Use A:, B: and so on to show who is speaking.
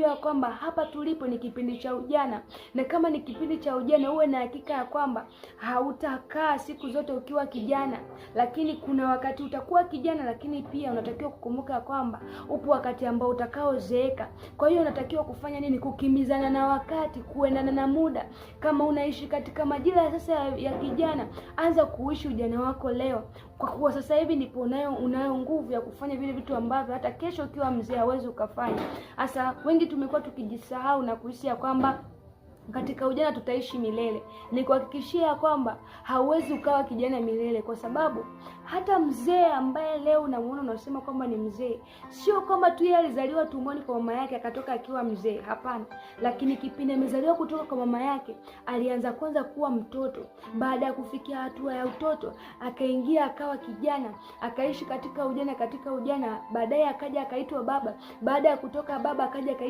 A: ya kwamba hapa tulipo ni kipindi cha ujana, na kama ni kipindi cha ujana uwe na hakika ya kwamba hautakaa siku zote ukiwa kijana, lakini kuna wakati utakuwa kijana, lakini pia unatakiwa kukumbuka ya kwamba upo wakati ambao utakaozeeka. Kwa hiyo unatakiwa kufanya nini? Kukimbizana na wakati, kuendana na muda. Kama unaishi katika majira sasa ya kijana, anza kuishi ujana wako leo, kwa kuwa sasa hivi ndipo unayo nguvu ya kufanya vile vitu ambavyo hata kesho ukiwa mzee hawezi ukafanya. Hasa wengi tumekuwa tukijisahau na kuhisi ya kwamba katika ujana tutaishi milele. Ni kuhakikishia kwamba hauwezi ukawa kijana milele, kwa sababu hata mzee ambaye leo unamuona unasema kwamba ni mzee, sio kwamba tu yeye alizaliwa tumboni kwa mama yake akatoka akiwa mzee, hapana. Lakini kipindi amezaliwa kutoka kwa mama yake, alianza kwanza kuwa mtoto, baada ya kufikia hatua ya utoto akaingia akawa kijana, akaishi katika ujana, baadaye akaja akaitwa baba, baada ya kutoka baba akaja akaitwa